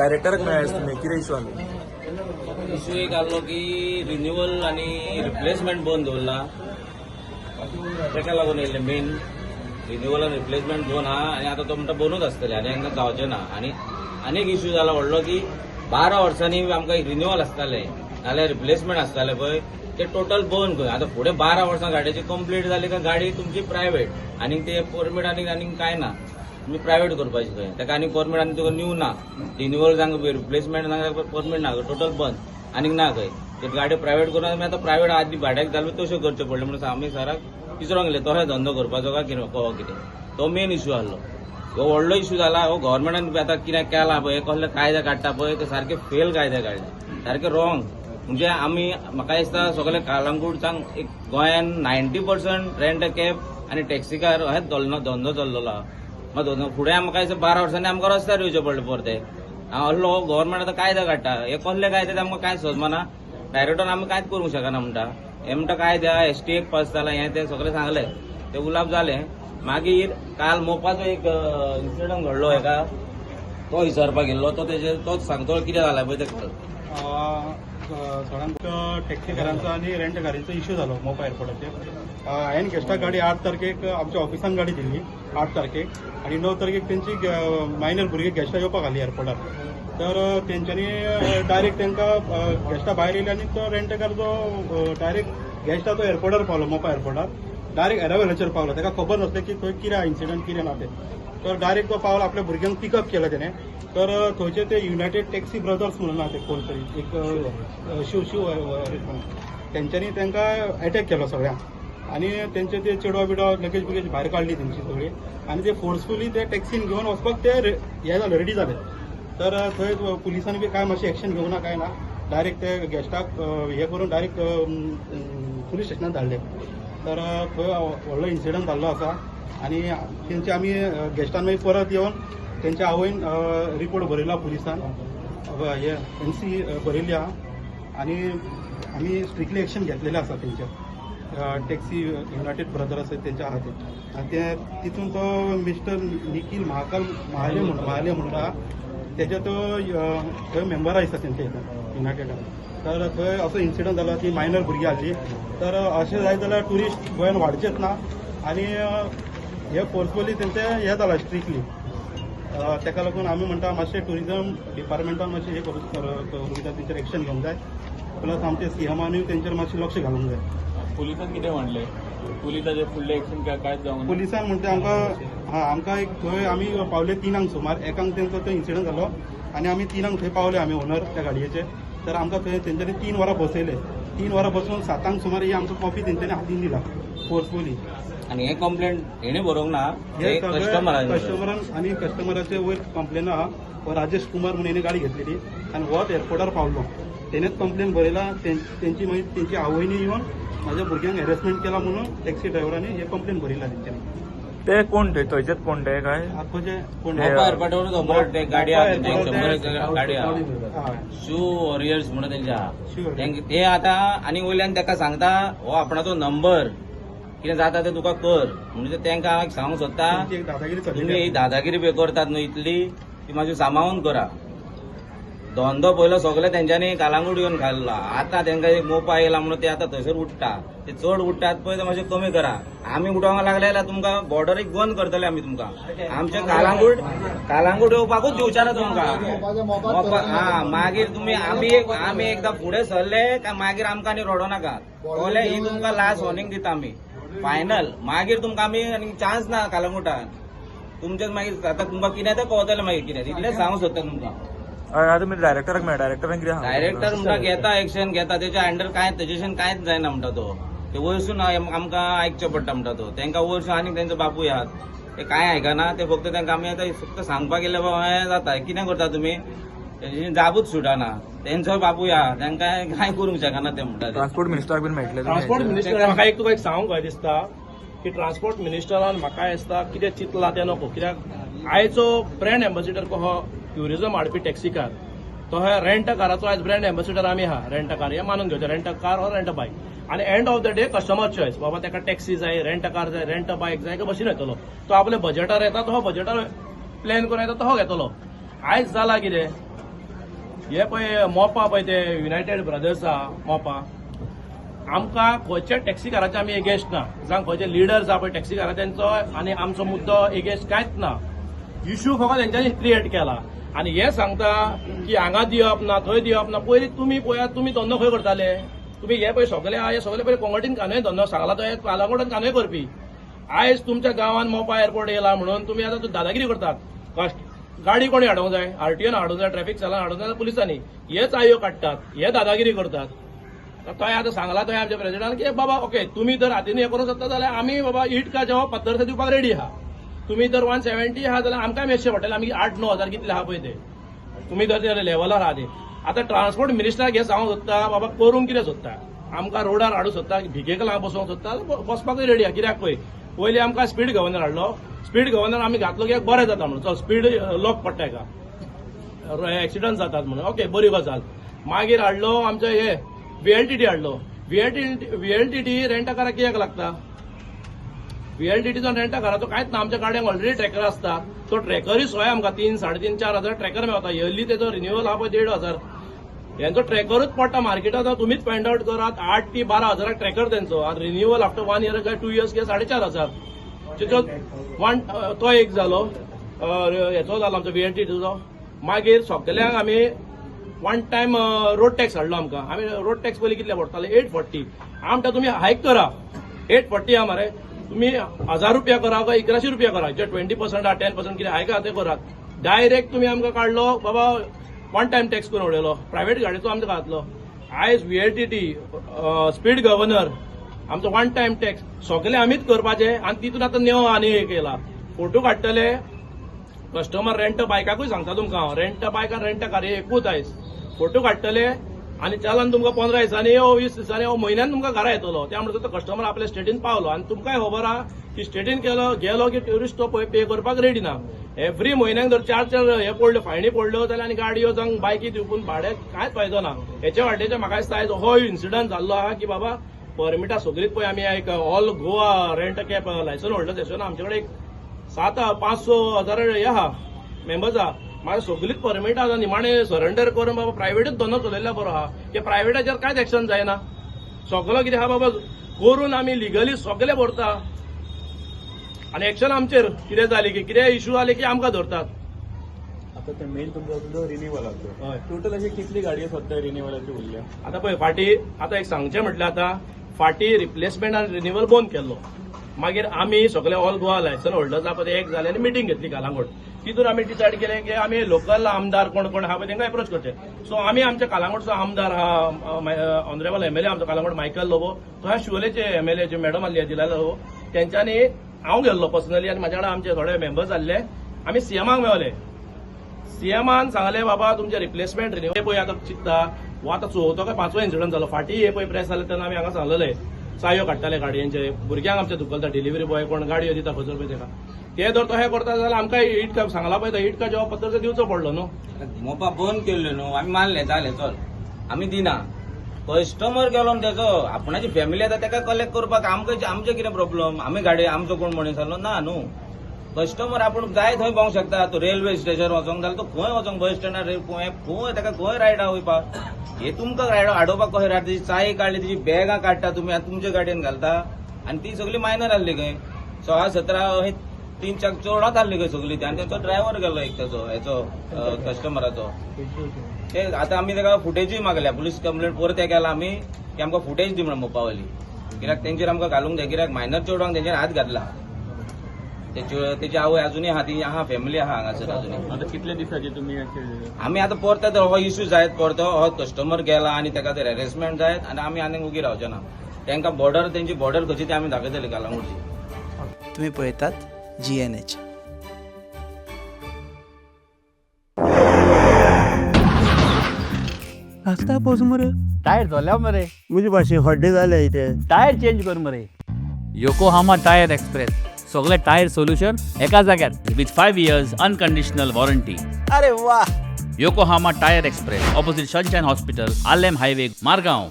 डायरेक्टराक मेळ्ळा तुमी कितें इशू आनी इशू एक आसलो की रिन्युअल आनी रिप्लेसमेंट बंद दवरला ताका लागून येयल्ले मेन रिन्युअल आनी रिप्लेसमेंट दोन आहा आनी आतां तो म्हणटा बंदूच आसतले आनी हांगा जावचें ना आनी एक इशू जाला व्हडलो की 12 वर्सांनी आमकां रिन्युअल आसताले नाल्यार रिप्लेसमेंट आसताले पळय ते टोटल बंद खंय आतां फुडें 12 वर्सां गाडयेची कंप्लीट जाली काय गाडी तुमची प्रायवेट आनी ते परमीट आनी कांय ना तुम्ही प्रायवेट करपाची खंय ताका आनी परमीट आनी तुका न्यू ना रिन्युअल जावंक रिप्लेसमेंट जावंक परमीट ना टोटल बंद आनीक ना खंय ते गाडी प्रायवेट करून आमी आतां प्रायवेट आदी भाड्याक घालून तशें करचें पडलें म्हणून आमी सराक विचारूंक गेले तोहे धंदो करपाचो काय कितें तो मेन इशू आसलो हो व्हडलो इशू जाला हो गव्हर्मेंटान आतां कितें केला पळय कसले कायदे काडटा पळय ते सारके फेल कायदे काडले सारके रॉंग म्हणजे आमी म्हाका दिसता सगळे कालांगूटचांक एक गोंयान 90% रेंट कॅब आनी टॅक्सी कार हेच धंदो चल्लेलो आहा फुडें म्हाका दिसता 12 वर्सांनी आमकां रस्त्यार येवचें पडलें परते असलो गव्हर्मेंट आतां कायदे काडटा हे कसले कायदे ते आमकां कांयच समजना डायरेक्टर आमी कांयच करूंक शकना म्हणटा हे म्हणटा कायदे एसटी एक पास जाला हें तें सगळें सांगलें ते उलाप जालें मागीर काल मोपाचो एक इन्सिडंट घडलो हेका तो विचारपाक गेल्लो तोच सांगतो कितें जालां पळय ते सगळ्यांक टॅक्सी कारांचो आनी रेंट गाडीचो इश्यू जालो मोपा एअरपोर्टाचेर हांवें गेस्टाक गाडी 8 तारखेक आमच्या ऑफिसान गाडी दिल्ली 8 तारखेक आणि 9 तारखेक तेंची मायनर भुरगे गेस्टा येवपाक आसली एअरपोर्टार तर तेंच्यांनी डायरेक्ट तांकां गेस्टा भायर येयली आनी तो रेंट कार जो डायरेक्ट गेस्टा तो एअरपोर्टार पावलो मोपा एअरपोर्टार डायरेक्ट एरावेलाचेर पावलो ताका खबर नासलें की थंय कितें इन्सिडंट कितें ना तें तर डायरेक्ट तो पावलो आपल्या भुरग्यांक पिकअप केलं तेणें तर थंयचे ते युनायटेड टॅक्सी ब्रदर्स म्हणून आहा ते कोलसरी एक शिव तेंच्यांनी तांकां अटॅक केलो सगळ्यांक आनी तेंचे ते चेडवा बिडवा लगेज बिगेज भायर काडली तेंची सगळी आनी ते फोर्सफुली ते टॅक्सीन घेवन वचपाक ते हे जाले रेडी जाले तर थंय पुलिसांनी बी कांय मातशें एक्शन घेवना काय ना डायरेक्ट ते गेस्टाक हे करून डायरेक्ट पुलीस स्टेशनांत धाडले तर थंय व्हडलो इन्सिडंट जाल्लो आसा आनी तेंचे आमी गेस्टान मागीर परत येवन तेंच्या आवयन रिपोर्ट बरयला पुलिसान हे NC बरयली आहा आनी आमी स्ट्रिक्टली एक्शन घेतलेलें आसा तेंच्या टॅक्सी युनायटेड ब्रदर आसा तेंच्या आहा ते आनी ते तितून तो मिस्टर निखील महाले म्हणून आहा तेजे तो थंय मेंबर आसा तेंचे युनायटेडाक तर थंय असो इन्सिडंट जालो ती मायनर भुरगीं आसली तर अशें जायत जाल्यार ट्युरिस्ट गोंयान वाडचेच ना आनी हे फोर्सफुली तेंचे हे जाला स्ट्रिक्टली ताका लागून आमी म्हणटा मातशें ट्युरिजम डिपार्टमेंटान मातशें हे करूंक जाय तेंचेर एक्शन घेवंक जाय प्लस आमचे सीएमानूय तेंचेर मातशें लक्ष घालूंक जाय पुलिसान कितें म्हणलें पुलिसाचें फुडलें एक्शन कांयच जावंक ना पुलिसान म्हणटा आमकां एक थंय आमी पावले 3 सुमार एकांक तेंचो तो इन्सिडंट जालो आनी आमी 3 थंय पावले आमी ओनर त्या गाडयेचे तर आमकां थंय तेंच्यांनी 3 वरां बसयले 3 वरां बसून 7 सुमार ही आमकां कॉफी तेंच्यांनी हातीन दिला फोर्सफुली आनी हे कंप्लेंट हेणे बरोवंक ना कस्टमरान आनी कस्टमराचे वयर कंप्लेन आहा हो राजेश कुमार म्हणून हेणे गाडी घेतलेली आनी होच एअरपोर्टार पावलो तेणेच कंप्लेन बरयला तेंची मागीर तेंची आवयनी येवन म्हाज्या भुरग्यांक हॅरेसमेंट केला म्हणून टॅक्सी ड्रायव्हरांनी हे कंप्लेन बरयला तेंच्यांनी ते कोण ते थंयचेच कोण ते काय एअरपोर्टावर गाडी शू वॉरियर्स म्हणून तेंचे आहा ते आतां आनी वयल्यान ताका सांगता हो आपणाचो नंबर कितें जाता तें तुका कर म्हणजे तांकां हांव सांगूंक सोदता तुमी दादागिरी बी करतात न्हू इतली ती मातशी सांबाळून करा धंदो पयलो सगळे तेंच्यांनी कालांगूट येवन खाल्लो आतां तांकां एक मोपा येयला म्हणून ते आतां थंयसर उठ्ठा ते चड उठ्ठात पळय ते मातशें कमी करा आमी उठोवंक लागले जाल्यार तुमकां बॉर्डरीक बंद करतले आमी तुमकां आमचे कालांगूट येवपाकूच दिवचे ना तुमकां हा मागीर तुमी आमी एकदां फुडें सरले काय मागीर आमकां आनी रडो नाका कोले ही तुमकां लास्ट वॉर्निंग दिता आमी फायनल मागीर तुमकां आमी आनी चान्स ना कालांगुटान तुमचेच मागीर आतां तुमकां कितें तें कळटलें मागीर कितें इतलेंच सांगूंक सोदता तुमकां तुमी डायरेक्टराक मेळ्ळा डायरेक्टरान कितें डायरेक्टर म्हणटा घेता एक्शन घेता तेच्या अंडर कांय तेजेशन कांयच जायना म्हणटा तो ते वयरसून आमकां आयकचें पडटा म्हणटा तो तांकां वयरसून आनीक तेंचो बापूय आहात ते कांय आयकना ते फक्त तांकां आमी आतां फक्त सांगपाक गेले बाबा हें जाता कितें करता तुमी तेजी जापूच सुटाना तेंचो बापूय आहा तांकां कांय करूंक शकना ते म्हणटा ट्रान्सपोर्ट मिनिस्टराक बीन मेळटले ट्रान्सपोर्ट मिनिस्टर म्हाका एक तुका एक सांगूंक कशें दिसता की ट्रान्सपोर्ट मिनिस्टरान म्हाका दिसता कितें चिंतलां तें नको कित्याक आयचो ब्रँड एम्बेसिडर कसो ट्युरिजम हाडपी टॅक्सी कार तो हे रेंट काराचो आयज ब्रँड एम्बेसिडर आमी आहा रेंट कार हे मानून घेवचे रेंट कार और रेंट बायक आनी end of the day customer choice बाबा ताका टॅक्सी जाय रेंट कार जाय रेंट बायक जाय बशीन येतलो तो आपल्या बजेटार येता तो बजेटार प्लॅन करून येता तो घेतलो आयज जाला कितें हे पळय मोपा पळय ते युनायटेड ब्रदर्स आहा मोपा आमकां खंयच्या टॅक्सीकाराचे आमी एगेन्स्ट ना जावं खंयचे लिडर्स आहा पळय टॅक्सीकारा त्यांचो आनी आमचो मुद्दो एगेन्स्ट कांयच ना इश्यू फकत तेंच्यांनी क्रिएट केला आनी हे सांगता की हांगा दिवप ना थंय दिवप ना पयलीं तुमी पळयात तुमी धंदो खंय करताले तुमी हे पळय सगळे हे सगळे पळय कोंगटीन कांदोय धंदो सांगला तो कालांगोटान कांदोय करपी आयज तुमच्या गांवांत मोपा एअरपोर्ट येयला म्हणून तुमी आतां दादागिरी करतात गाडी कोणी हाडूंक जाय आरटीओन हाडूंक जाय ट्रॅफिक चालान हाडूंक जाय पुलिसांनी हेच आयो काडटात हे दादागिरी करतात तो आतां सांगला तो आमच्या प्रेसिडेंटान की बाबा ओके तुमी जर हातीन हे करूंक शकता जाल्यार आमी बाबा इट का जेव्हा पत्तर दिवपाक रेडी आहा तुमी जर 170 आहा जाल्यार आमकां मेळचें पडटलें आमी 8-9 हजार कितले आहा पळय ते तुमी जर ते लेवलार आहा ते आतां ट्रान्सपोर्ट मिनिस्टराक हे सांगूंक सोदता बाबा करूंक कितें सोदता आमकां रोडार हाडूंक सोदता भिकेक लावन बसोवंक सोदता बसपाकूय रेडी आहा कित्याक पळय पयलीं आमकां स्पीड गव्हर्नर हाडलो स्पीड गव्हर्नर आमी घातलो की बरें जाता म्हणून चल स्पीड लॉक पडटा हेका एक्सिडंट जातात म्हणून ओके बरी गजाल मागीर हाडलो आमचो हे VLTT हाडलो VLTT रेंटाकाराक कित्याक लागता VLTTचो रेंटाकाराचो कांयच ना आमच्या गाडयांक ऑलरेडी ट्रॅकर आसता तो ट्रॅकरूय सोय आमकां 3-3.5-4 हजार ट्रॅकर मेळटा इयरली तेजो रिन्युअल आहा पळय 1.5 हजार यांचो ट्रॅकरूच पडटा मार्केटात तुमीच फायंड आउट करात 8 ते 12 हजाराक ट्रॅकर तेंचो आनी रिन्युअल आफ्टर 1 इयर काय 2 इयर्स काय 4.5 हजार तिचो तो एक जालो हेचो जालो आमचो VLTTचो मागीर सगल्यांक आमी वन टायम रोड टॅक्स हाडलो आमकां आमी रोड टॅक्स पयलीं कितले पडटाले 840 आमकां तुमी हायक करा 840 आहा मरे तुमी 1000 रुपया करा काय 1100 रुपया करा जे 20% आहा 10% कितें हायक आहा ते करात डायरेक्ट तुमी आमकां काडलो बाबा वन टायम टॅक्स करून उडयलो प्रायव्हेट गाडयेचो आमकां घातलो आयज VLTT स्पीड गव्हर्नर आमचो वन टायम टॅक्स सगळे आमीच करपाचे आनी तितून आतां नेव आनी एक केला फोटो काडटले कस्टमर रेंट बायकाकूय सांगता तुमकां हांव रेंट बायक आनी रेंट कार एकूच आयज फोटो काडटले आनी चलन तुमकां 15 दिसांनी येवं 20 दिसांनी येवं म्हयन्यान तुमकां घरा येतलो त्या म्हणटा तो कस्टमर आपल्या स्टेटीन पावलो आनी तुमकांय खबर आहा की स्टेटीन गेलो की ट्युरिस्ट तो पे करपाक रेडी ना एव्हरी म्हयन्याक जर 4 हे पडल्यो फायनी पडल्यो जाल्यार आनी गाडयो जावं बायकी दिवपून भाड्याक कांयच फायदो ना हेच्या वाटेच्या म्हाका दिसता आयज हो इन्सिडंट जाल्लो आहा की बाबा परमिटां सगळीच पळय आमी एक all Goa rent cab license holder session आमचे कडेन 500 हजार हे आहा मेंबर्स आहा म्हाका सगळीच परमिटां आतां निमाणे सरेंडर करून बाबा प्रायव्हेटूच धंदो चलयल्यार बरो आहा की प्रायव्हेटाचेर कांयच एक्शन जायना सगळो कितें आहा बाबा करून आमी लिगली सगळे भरता आनी एक्शन आमचेर कितें जालें की कितें इश्यू जाले की आमकां धरतात आता ते मेन तुमचो रिन्युअलाचो हय टोटल अशी कितली गाडयो सद्या रिन्युअलाच्यो उरल्या आतां पळय फाटीं आतां एक सांगचें म्हटल्यार आतां फाटीं रिप्लेसमेंट आनी रिन्युअल बंद केल्लो मागीर आमी सगळे ऑल गोवा लायसन होल्डर्स आहा पळय एक जाले आनी मिटींग घेतली कालांगूट तितून आमी डिसायड केलें की आमी लोकल आमदार कोण आहा पळय तांकां एप्रोच करचे सो आमी आमच्या कालांगूटचो आमदार आहा ऑनरेबल MLA आमचो कालांगूट मायकल लोबो तो ह्या शिवोलेचे MLA जे मॅडम आसली जिल्हा लोबो तेंच्यांनी हांव गेल्लो पर्सनली आनी म्हाज्या वांगडा आमचे थोडे मेंबर्स आसले आमी सीएमाक मेळले सीएमान सांगले बाबा तुमचे रिप्लेसमेंट रिन्यू पळय आतां चिंतता वो आतां चवथो काय 5वो इन्सिडंट जालो फाटीं हे पळय प्रेस जाले तेन्ना आमी हांगा सांगलेले सायो काडटाले गाडयांचे भुरग्यांक आमचे धुकलता डिलिव्हरी बॉय कोण गाडयो दिता खंयसर पळय ताका ते जर तो हे करता जाल्यार आमकां हीट का सांगला पळय हीट का जेव्हा पत्र दिवचो पडलो न्हू मोपा बंद केल्ले न्हू आमी मानले जालें चल आमी दिना कस्टमर गेलो तेजो आपणाची फॅमिली येता ताका कलेक्ट करपाक आमचें कितें प्रॉब्लम आमी गाडी आमचो कोण मनीस आसलो ना न्हू कस्टमर आपूण जाय थंय पावंक शकता तो रेल्वे स्टेशन वचोंक जाल्यार तो खंय वचोंक बस स्टँडार खंय ताका खंय रायडा वयपाक हे तुमकां रायडा हाडोवपाक कशें रायड तेजी चाय काडली तेजी बॅगां काडटा तुमी आतां तुमच्या गाडयेन घालता आनी ती सगळी मायनर आहली खंय 16-17 3 चोडात आहली खंय सगळी ती आनी तेंचो ड्रायव्हर गेलो एक तेजो हेचो कस्टमराचो ते आतां आमी ताका फुटेजूय मागल्या पुलीस कंप्लेंट परत केला आमी की आमकां फुटेज दी म्हणून मोपावली कित्याक तेंचेर आमकां घालूंक जाय कित्याक मायनर चेडवांक तेंचेर हात घातला तेची आवय अजूनय आहा ती आहा फॅमिली आहा हांगासर अजूनय आता कितले दिसाचे तुम्ही आमी आतां परत हो इश्यू जायत परतो हो कस्टमर गेला आनी ताका ते हॅरेसमेंट जायत आनी आमी आनीक उगी रावचे ना तांकां बॉर्डर तेंची बॉर्डर खंयची ती आमी दाखयतली कालांगूटची तुम्ही पळयतात GNH. रास्ता पोच मरे टायर धोल्या मरे मुझे भाषे हड्डे झाले इथे टायर चेंज कर मरे योकोहामा टायर एक्सप्रेस सगळे टायर सोल्युशन एका जाग्यार विथ 5 years अनकंडिशनल वॉरंटी. अरे वा Yokohama tyre express opposite sunshine hospital, Alem highway, Margao.